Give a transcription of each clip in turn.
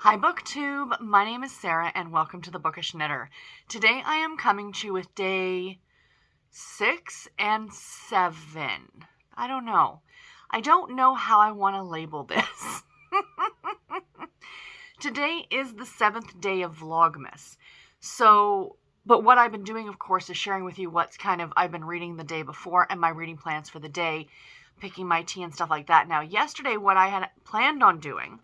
Hi BookTube, my name is Sarah and welcome to the Bookish Knitter. Today I am coming to you with day 6 and 7. I don't know. I don't know how I want to label this. Today is the 7th day of Vlogmas. But what I've been doing, of course, is sharing with you what's I've been reading the day before and my reading plans for the day, picking my tea and stuff like that. Now, yesterday, what I had planned on doing,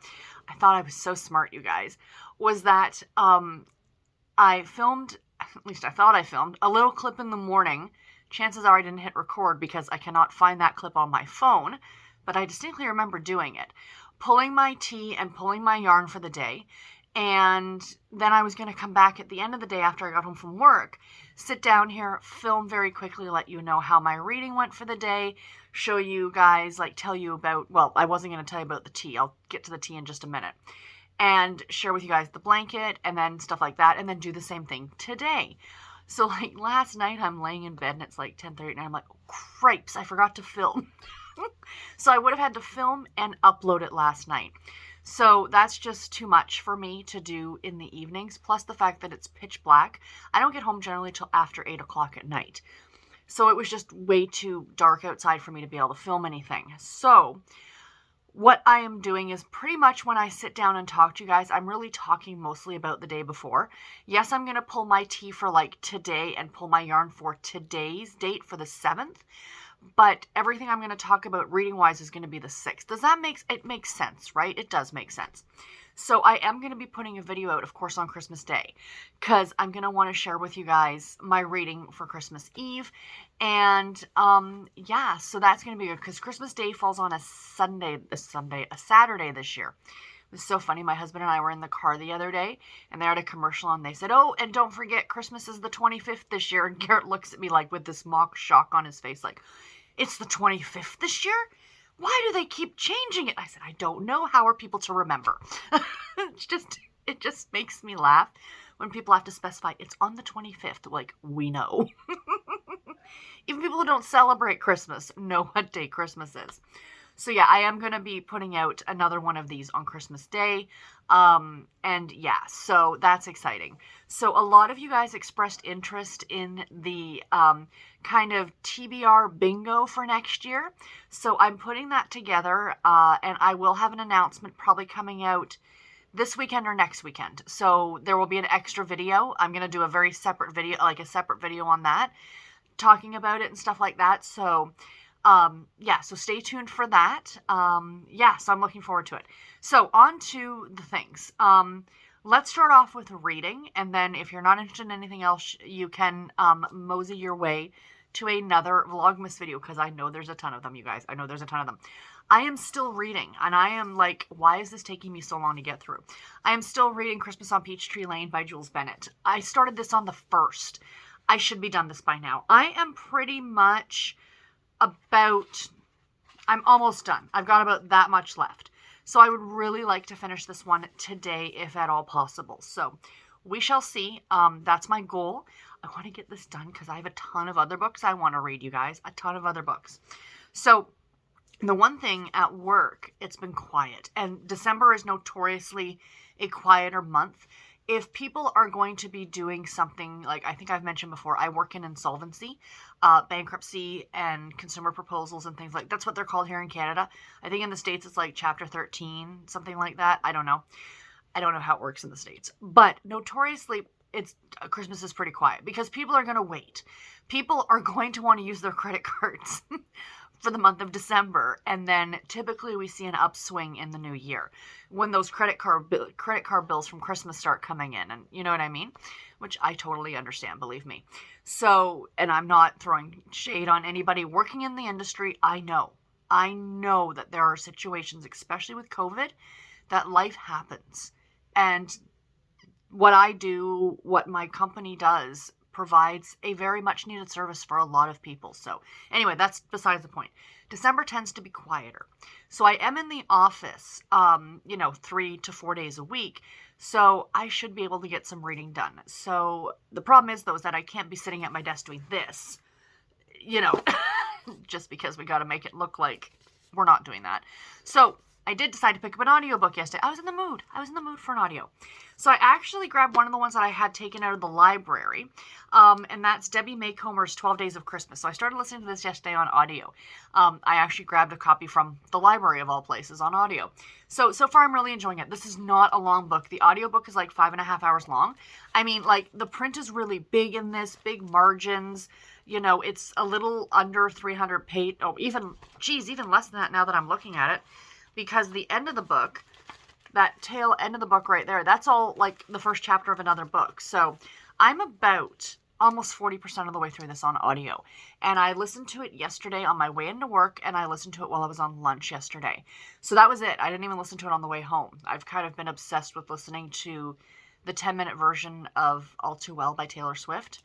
I thought I was so smart, you guys, was that I filmed, at least I thought I filmed, a little clip in the morning. Chances are I didn't hit record because I cannot find that clip on my phone, but I distinctly remember doing it. Pulling my tea and pulling my yarn for the day. And then I was going to come back at the end of the day after I got home from work, sit down here, film very quickly, let you know how my reading went for the day, show you guys, tell you about, well, I wasn't going to tell you about the tea. I'll get to the tea in just a minute. And share with you guys the blanket and then stuff like that, and then do the same thing today. So, last night I'm laying in bed and it's 10:30 and I'm like, oh, cripes, I forgot to film. So I would have had to film and upload it last night. So that's just too much for me to do in the evenings, plus the fact that it's pitch black. I don't get home generally till after 8 o'clock at night. So it was just way too dark outside for me to be able to film anything. So what I am doing is pretty much when I sit down and talk to you guys, I'm really talking mostly about the day before. Yes, I'm going to pull my tea for today and pull my yarn for today's date for the 7th. But everything I'm going to talk about reading-wise is going to be the 6th. Does that make sense, right? It does make sense. So I am going to be putting a video out, of course, on Christmas Day, because I'm going to want to share with you guys my reading for Christmas Eve. And, yeah, so that's going to be good, because Christmas Day falls on a Saturday this year. It was so funny. My husband and I were in the car the other day, and they had a commercial, and they said, oh, and don't forget, Christmas is the 25th this year. And Garrett looks at me with this mock shock on his face, it's the 25th this year? Why do they keep changing it? I said, I don't know. How are people to remember? It just makes me laugh when people have to specify it's on the 25th. We know. Even people who don't celebrate Christmas know what day Christmas is. So yeah, I am going to be putting out another one of these on Christmas Day. And yeah, so that's exciting. So a lot of you guys expressed interest in the kind of TBR bingo for next year. So I'm putting that together, and I will have an announcement probably coming out this weekend or next weekend. So there will be an extra video. I'm going to do a very separate video, a separate video on that, talking about it and stuff like that. So yeah, so stay tuned for that. Yeah, so I'm looking forward to it. So on to the things. Let's start off with reading, and then if you're not interested in anything else, you can mosey your way to another Vlogmas video, because I know there's a ton of them, you guys. I know there's a ton of them. I am still reading, and I am why is this taking me so long to get through? I am still reading Christmas on Peachtree Lane by Jules Bennett. I started this on the 1st. I should be done this by now. I am pretty much I'm almost done. I've got about that much left. So I would really like to finish this one today, if at all possible. So we shall see. That's my goal. I want to get this done because I have a ton of other books I want to read, you guys. A ton of other books. So the one thing at work, it's been quiet. And December is notoriously a quieter month. If people are going to be doing something, I think I've mentioned before, I work in insolvency, bankruptcy, and consumer proposals and things that's what they're called here in Canada. I think in the States it's Chapter 13, something like that. I don't know. I don't know how it works in the States. But notoriously, Christmas is pretty quiet because people are going to wait. People are going to want to use their credit cards for the month of December, and then typically we see an upswing in the new year when those credit card bills from Christmas start coming in, and you know what I mean? Which I totally understand, believe me. So, and I'm not throwing shade on anybody working in the industry. I know that there are situations, especially with COVID, that life happens, and what I do, what my company does, provides a very much needed service for a lot of people. So anyway, that's besides the point. December tends to be quieter. So I am in the office, 3 to 4 days a week. So I should be able to get some reading done. So the problem is, though, is that I can't be sitting at my desk doing this, just because we got to make it look like we're not doing that. So I did decide to pick up an audiobook yesterday. I was in the mood. I was in the mood for an audio. So I actually grabbed one of the ones that I had taken out of the library, and that's Debbie Macomber's 12 Days of Christmas. So I started listening to this yesterday on audio. I actually grabbed a copy from the library of all places on audio. So far I'm really enjoying it. This is not a long book. The audiobook is like 5.5 hours long. I mean, like, the print is really big in this, big margins. You know, it's a little under 300 page. Oh, even less than that now that I'm looking at it. Because the end of the book, that tail end of the book right there, that's all like the first chapter of another book. So I'm about almost 40% of the way through this on audio. And I listened to it yesterday on my way into work, and I listened to it while I was on lunch yesterday. So that was it. I didn't even listen to it on the way home. I've kind of been obsessed with listening to the 10-minute version of All Too Well by Taylor Swift.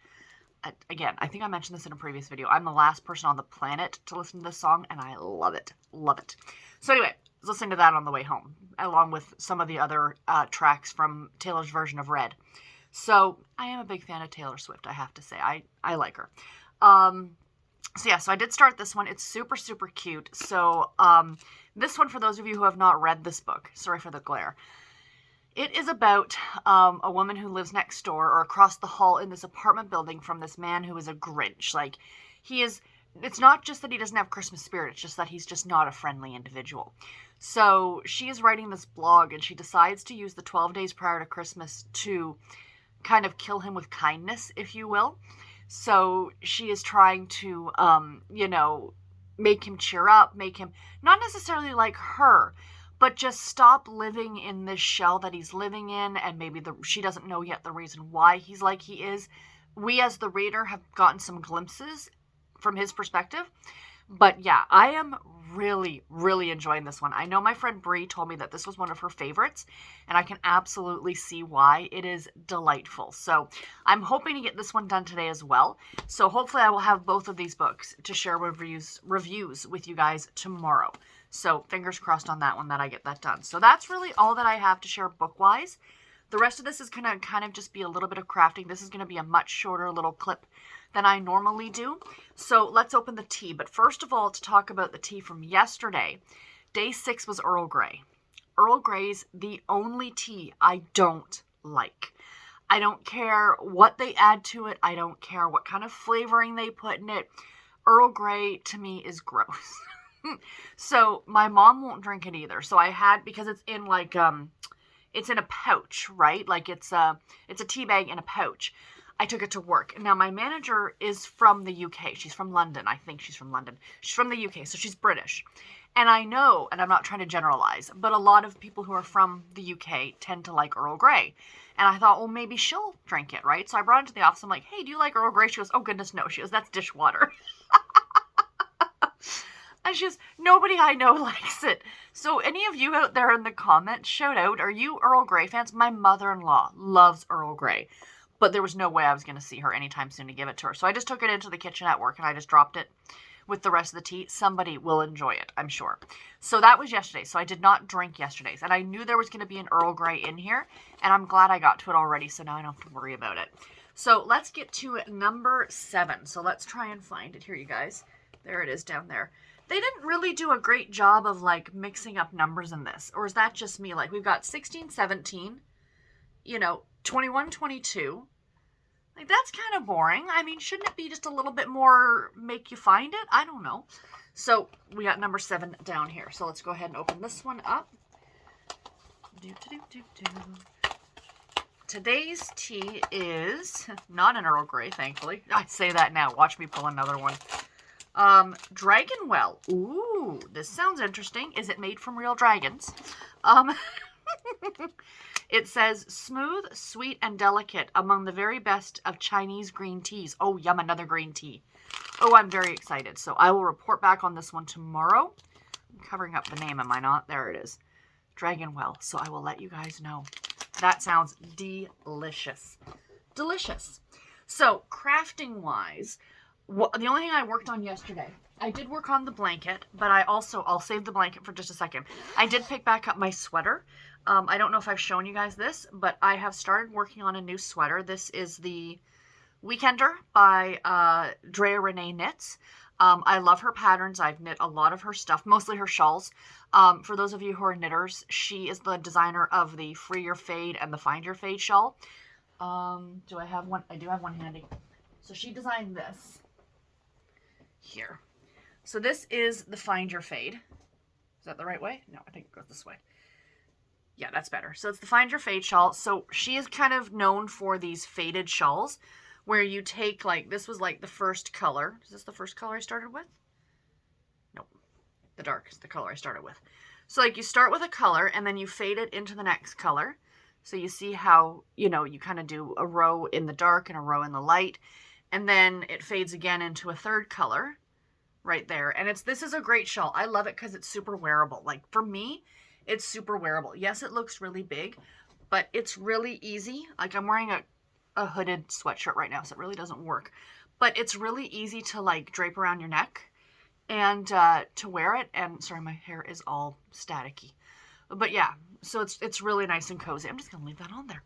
Again, I think I mentioned this in a previous video. I'm the last person on the planet to listen to this song, and I love it. Love it. So anyway, I was listening to that on the way home, along with some of the other tracks from Taylor's version of Red. So I am a big fan of Taylor Swift, I have to say. I like her. So I did start this one. It's super, super cute. So this one, for those of you who have not read this book, sorry for the glare. It is about a woman who lives next door or across the hall in this apartment building from this man who is a Grinch. Like, it's not just that he doesn't have Christmas spirit, it's just that he's just not a friendly individual. So she is writing this blog, and she decides to use the 12 days prior to Christmas to kind of kill him with kindness, if you will. So she is trying to, make him cheer up, make him not necessarily like her, but just stop living in this shell that he's living in, and maybe she doesn't know yet the reason why he's like he is. We as the reader have gotten some glimpses from his perspective. But yeah, I am really, really enjoying this one. I know my friend Bree told me that this was one of her favorites, and I can absolutely see why. It is delightful. So I'm hoping to get this one done today as well. So hopefully I will have both of these books to share reviews with you guys tomorrow. So fingers crossed on that one that I get that done. So that's really all that I have to share book-wise. The rest of this is going to kind of just be a little bit of crafting. This is going to be a much shorter little clip than I normally do. So let's open the tea. But first of all, to talk about the tea from yesterday, day 6 was Earl Grey. Earl Grey's the only tea I don't like. I don't care what they add to it. I don't care what kind of flavoring they put in it. Earl Grey, to me, is gross. So my mom won't drink it either. So I had, because it's in like, it's in a pouch, right? Like it's a tea bag in a pouch. I took it to work. Now, my manager is from the UK. She's from London. I think she's from London. She's from the UK, so she's British. And I know, and I'm not trying to generalize, but a lot of people who are from the UK tend to like Earl Grey. And I thought, well, maybe she'll drink it, right? So I brought it to the office. I'm like, hey, do you like Earl Grey? She goes, oh, goodness, no. She goes, that's dishwater. And she goes, nobody I know likes it. So any of you out there in the comments, shout out, are you Earl Grey fans? My mother-in-law loves Earl Grey. But there was no way I was going to see her anytime soon to give it to her. So I just took it into the kitchen at work, and I just dropped it with the rest of the tea. Somebody will enjoy it, I'm sure. So that was yesterday. So I did not drink yesterday's. And I knew there was going to be an Earl Grey in here. And I'm glad I got to it already, so now I don't have to worry about it. So let's get to number 7. So let's try and find it here, you guys. There it is down there. They didn't really do a great job of, like, mixing up numbers in this. Or is that just me? Like, we've got 16, 17, 21, 22. Like, that's kind of boring. I mean, shouldn't it be just a little bit more make you find it? I don't know. So, we got number 7 down here. So, let's go ahead and open this one up. Today's tea is not an Earl Grey, thankfully. I say that now. Watch me pull another one. Dragonwell. Ooh, this sounds interesting. Is it made from real dragons? It says, smooth, sweet, and delicate among the very best of Chinese green teas. Oh, yum, another green tea. Oh, I'm very excited. So I will report back on this one tomorrow. I'm covering up the name, am I not? There it is. Dragonwell. So I will let you guys know. That sounds delicious. Delicious. So, crafting-wise, the only thing I worked on yesterday, I did work on the blanket, but I'll save the blanket for just a second. I did pick back up my sweater. I don't know if I've shown you guys this, but I have started working on a new sweater. This is the Weekender by Drea Renee Knits. I love her patterns. I've knit a lot of her stuff, mostly her shawls. For those of you who are knitters, she is the designer of the Free Your Fade and the Find Your Fade shawl. Do I have one? I do have one handy. So she designed this here. So this is the Find Your Fade. Is that the right way? No, I think it goes this way. Yeah, that's better. So it's the Find Your Fade shawl. So she is kind of known for these faded shawls where you take, like, this was like the first color. Is this the first color I started with? Nope. The dark is the color I started with. So like you start with a color and then you fade it into the next color. So you see how, you know, you kind of do a row in the dark and a row in the light. And then it fades again into a third color right there. And this is a great shawl. I love it because it's super wearable. Like for me, it's super wearable. Yes, it looks really big, but it's really easy. Like I'm wearing a hooded sweatshirt right now, so it really doesn't work. But it's really easy to like drape around your neck and to wear it. And sorry, my hair is all staticky. But yeah, so it's really nice and cozy. I'm just going to leave that on there.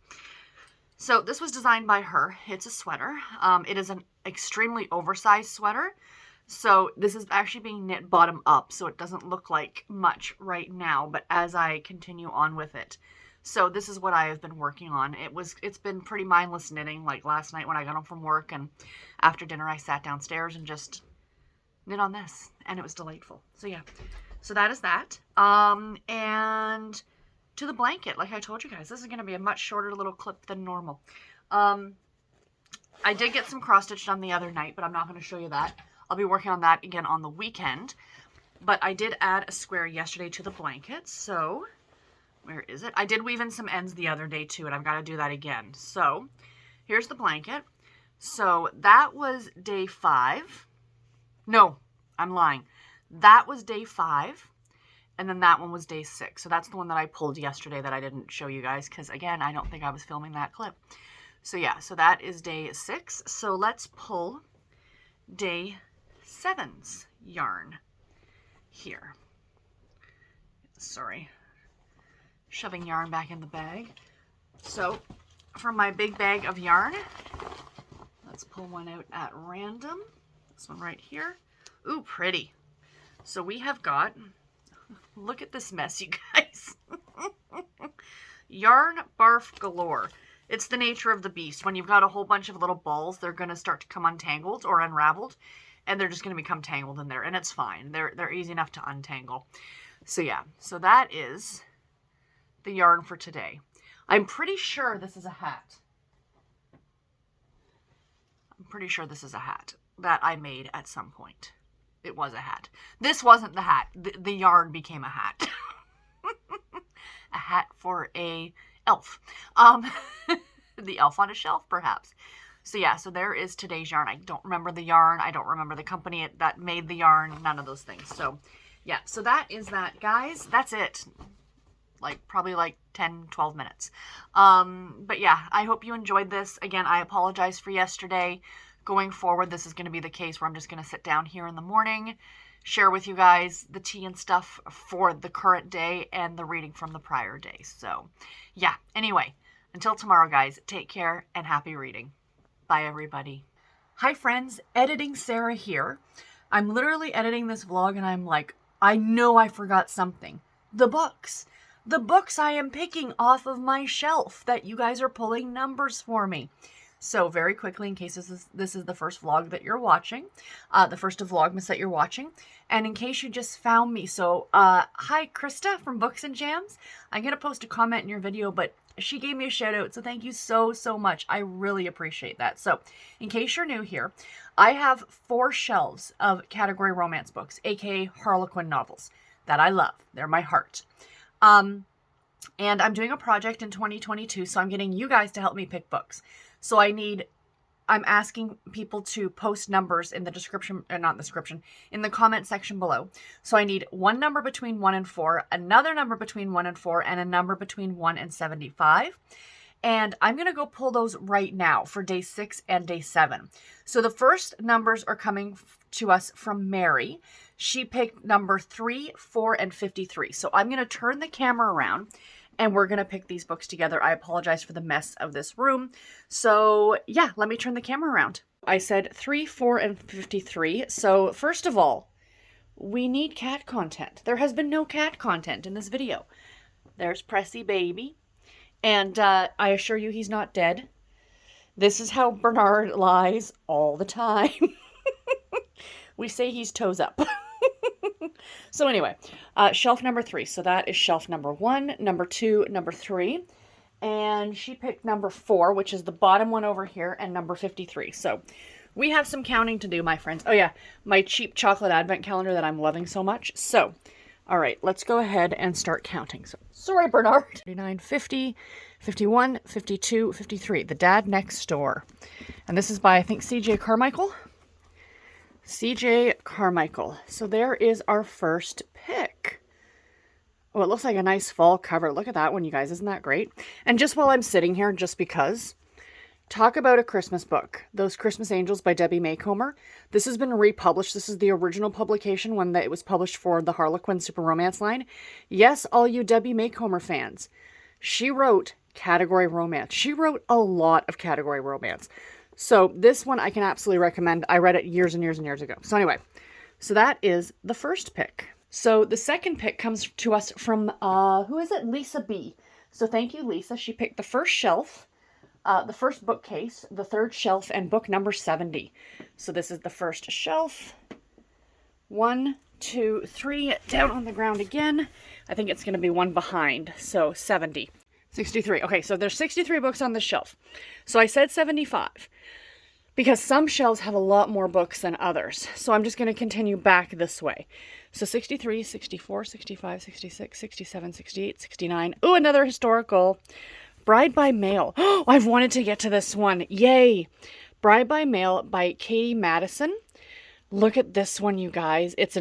So this was designed by her. It's a sweater. It is an extremely oversized sweater. So this is actually being knit bottom up, so it doesn't look like much right now, but as I continue on with it. So this is what I have been working on. It's been pretty mindless knitting, like last night when I got home from work, and after dinner I sat downstairs and just knit on this, and it was delightful. So yeah, so that is that. And to the blanket, like I told you guys, this is going to be a much shorter little clip than normal. I did get some cross stitch done the other night, but I'm not going to show you that. I'll be working on that again on the weekend. But I did add a square yesterday to the blanket. So, where is it? I did weave in some ends the other day too, and I've got to do that again. So, here's the blanket. So, that was day 5. No, I'm lying. That was day 5. And then that one was day 6. So, that's the one that I pulled yesterday that I didn't show you guys. Because, again, I don't think I was filming that clip. So, yeah. So, that is day 6. So, let's pull day 7's yarn here. Sorry, shoving yarn back in the bag. So from my big bag of yarn, let's pull one out at random. This one right here. Ooh, pretty. So we have got, look at this mess, you guys. Yarn barf galore. It's the nature of the beast. When you've got a whole bunch of little balls, they're going to start to come untangled or unraveled, and they're just going to become tangled in there, and it's fine. They're easy enough to untangle. So yeah, so that is the yarn for today. I'm pretty sure this is a hat. I'm pretty sure this is a hat that I made at some point. It was a hat. This wasn't the hat. The yarn became a hat. A hat for a elf. The elf on a shelf, perhaps. So yeah, so there is today's yarn. I don't remember the yarn. I don't remember the company that made the yarn. None of those things. So yeah, so that is that, guys. That's it. Like probably like 10, 12 minutes. But yeah, I hope you enjoyed this. Again, I apologize for yesterday. Going forward, this is going to be the case where I'm just going to sit down here in the morning, share with you guys the tea and stuff for the current day and the reading from the prior day. So yeah, anyway, until tomorrow, guys, take care and happy reading. Bye, everybody. Hi, friends. Editing Sarah here. I'm literally editing this vlog and I'm like, I know I forgot something. The books. The books I am picking off of my shelf that you guys are pulling numbers for me. So very quickly, in case this is the first vlog that you're watching, the first of Vlogmas that you're watching, and in case you just found me, so hi Krista from Books and Jams. I'm going to post a comment in your video, but she gave me a shout out, so thank you so much. I really appreciate that. So in case you're new here, I have 4 shelves of category romance books, aka Harlequin novels, that I love. They're my heart. And I'm doing a project in 2022, so I'm getting you guys to help me pick books. So I'm asking people to post numbers in the description, not description, in the comment section below. So I need one number between 1 and 4, another number between 1 and 4, and a number between 1 and 75. And I'm going to go pull those right now for day 6 and day 7. So the first numbers are coming to us from Mary. She picked number 3, 4, and 53. So I'm going to turn the camera around and we're going to pick these books together. I apologize for the mess of this room. So yeah, let me turn the camera around. I said 3, 4, and 53. So first of all, we need cat content. There has been no cat content in this video. There's Pressy Baby. And I assure you he's not dead. This is how Bernard lies all the time. We say he's toes up. So anyway, shelf number 3. So that is shelf number 1, number 2, number 3. And she picked number 4, which is the bottom one over here, and number 53. So we have some counting to do, my friends. Oh yeah, my cheap chocolate advent calendar that I'm loving so much. So, all right, let's go ahead and start counting. So, sorry, Bernard. 49, 50, 51, 52, 53. The Dad Next Door. And this is by, I think, C.J. Carmichael. C.J. Carmichael. So there is our first pick. Oh, it looks like a nice fall cover. Look at that one, you guys. Isn't that great? And just while I'm sitting here, just because, talk about a Christmas book. Those Christmas Angels by Debbie Maycomer. This has been republished. This is the original publication when it was published for the Harlequin Super Romance line. Yes, all you Debbie Maycomer fans. She wrote category romance. She wrote a lot of category romance. So this one I can absolutely recommend. I read it years and years and years ago. So anyway, so that is the first pick. So the second pick comes to us from, who is it? Lisa B. So thank you, Lisa. She picked the first shelf, the first bookcase, the third shelf, and book number 70. So this is the first shelf. 1, 2, 3, down on the ground again. I think it's going to be one behind. So 70. 63. Okay, so there's 63 books on this shelf. So I said 75 because some shelves have a lot more books than others. So I'm just going to continue back this way. So 63, 64, 65, 66, 67, 68, 69. Ooh, another historical. Bride by Mail. Oh, I've wanted to get to this one. Yay. Bride by Mail by Katie Madison. Look at this one, you guys. It's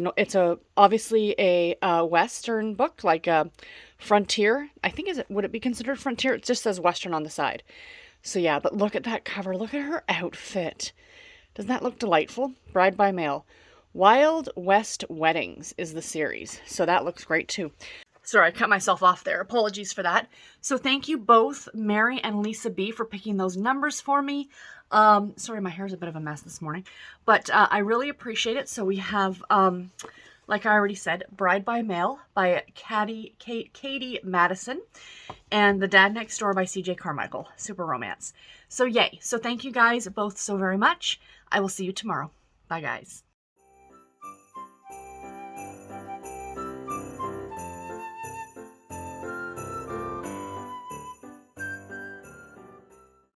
obviously a Western book, like a frontier. I think would it be considered frontier? It just says Western on the side. So yeah, but look at that cover. Look at her outfit. Doesn't that look delightful? Bride by Mail. Wild West Weddings is the series. So that looks great too. Sorry, I cut myself off there. Apologies for that. So thank you both, Mary and Lisa B, for picking those numbers for me. Sorry, my hair's a bit of a mess this morning, but I really appreciate it. So we have, like I already said, Bride by Mail by Katie Madison, and The Dad Next Door by C.J. Carmichael, super romance. So yay. So thank you guys both so very much. I will see you tomorrow. Bye, guys.